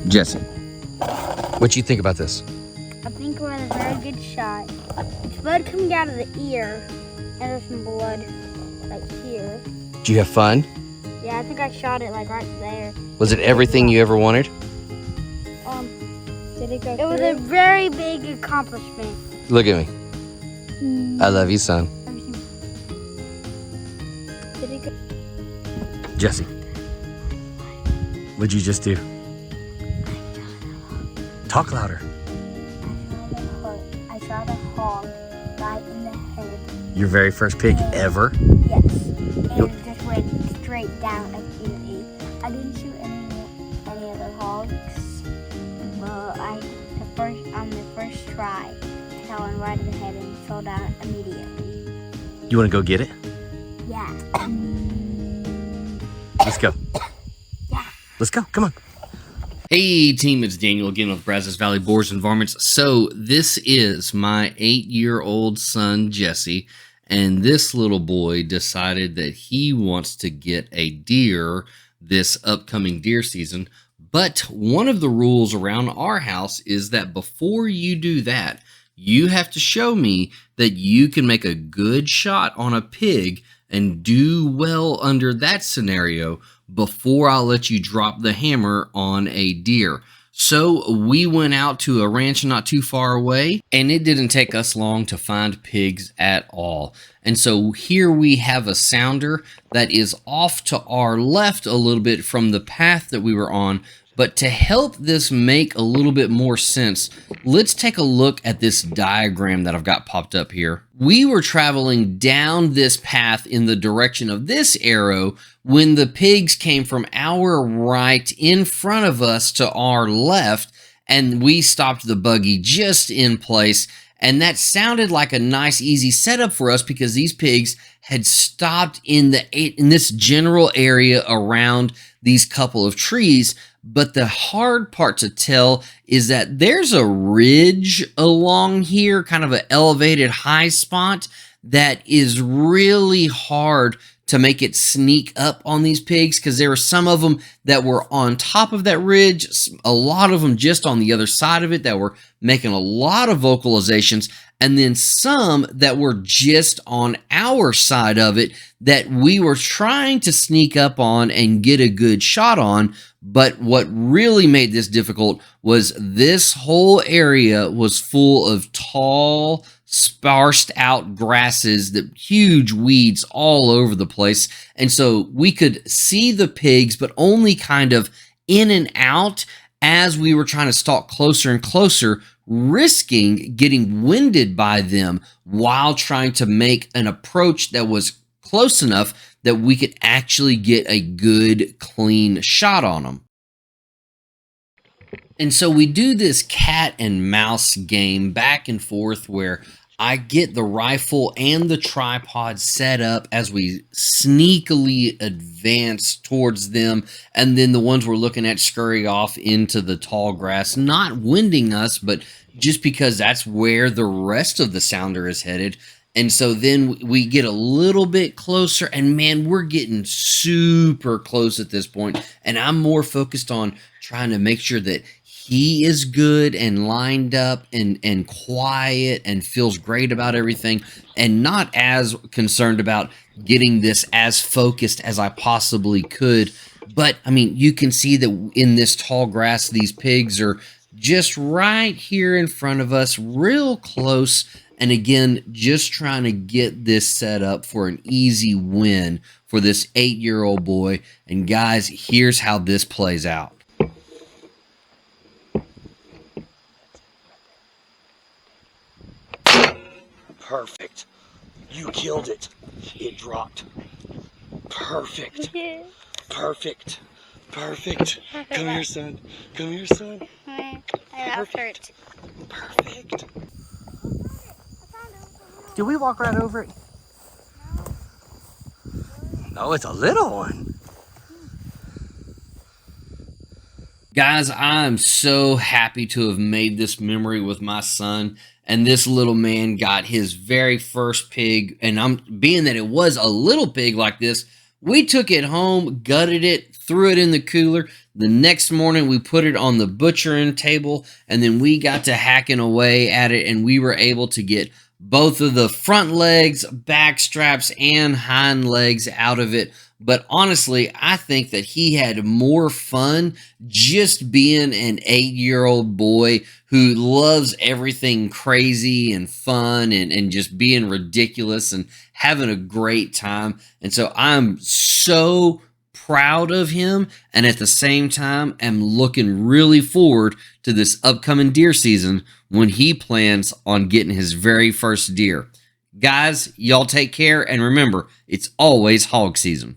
Jesse, what you think about this? I think we're in a very good shot. It's blood coming out of the ear, and there's some blood right here. Did you have fun? Yeah, I think I shot it like right there. Was it everything you ever wanted? Did it go through? It was a very big accomplishment. Look at me. I love you, son. Did it go? Jesse, what'd you just do? Talk louder. I shot a hog right in the head. Your very first pig ever? Yes. And it just went straight down immediately. I didn't shoot any other hogs, but on the first try, I shot one right in the head and fell down immediately. You want to go get it? Yeah. Let's go. Yeah. Let's go. Come on. Hey team, it's Daniel again with Brazos Valley Boars and Varmits. So this is my 8-year-old son, Jesse, and this little boy decided that he wants to get a deer this upcoming deer season. But one of the rules around our house is that before you do that, you have to show me that you can make a good shot on a pig and do well under that scenario before I'll let you drop the hammer on a deer. So we went out to a ranch not too far away, and it didn't take us long to find pigs at all. And so here we have a sounder that is off to our left a little bit from the path that we were on. But to help this make a little bit more sense, let's take a look at this diagram that I've got popped up here. We were traveling down this path in the direction of this arrow when the pigs came from our right in front of us to our left, and we stopped the buggy just in place. And that sounded like a nice, easy setup for us because these pigs had stopped in this general area around these couple of trees. But the hard part to tell is that there's a ridge along here, kind of an elevated high spot that is really hard to make it sneak up on these pigs, because there were some of them that were on top of that ridge, a lot of them just on the other side of it that were making a lot of vocalizations, and then some that were just on our side of it that we were trying to sneak up on and get a good shot on. But what really made this difficult was this whole area was full of tall, sparsed out grasses, the huge weeds all over the place. And so we could see the pigs, but only kind of in and out as we were trying to stalk closer and closer, risking getting winded by them while trying to make an approach that was close enough that we could actually get a good, clean shot on them. And so we do this cat and mouse game back and forth where I get the rifle and the tripod set up as we sneakily advance towards them, and then the ones we're looking at scurry off into the tall grass, not winding us, but just because that's where the rest of the sounder is headed. And so then we get a little bit closer, and man, we're getting super close at this point. And I'm more focused on trying to make sure that he is good and lined up and quiet and feels great about everything, and not as concerned about getting this as focused as I possibly could. But I mean, you can see that in this tall grass, these pigs are just right here in front of us, real close. And again, just trying to get this set up for an easy win for this 8-year-old boy. And guys, here's how this plays out. Perfect. You killed it. It dropped. Perfect. Perfect. Perfect. Come here, son. Come here, son. Perfect. Perfect. Did we walk right over it? No, it's a little one. Guys, I'm so happy to have made this memory with my son. And this little man got his very first pig. And being that it was a little pig like this, We took it home, gutted it, threw it in the cooler. The next morning, we put it on the butchering table, and then we got to hacking away at it, and we were able to get both of the front legs, back straps, and hind legs out of it. But honestly, I think that he had more fun just being an 8-year-old boy who loves everything crazy and fun and just being ridiculous and having a great time. And so I'm so proud of him, and at the same time am looking really forward to this upcoming deer season when he plans on getting his very first deer. Guys, y'all take care, and remember, it's always hog season.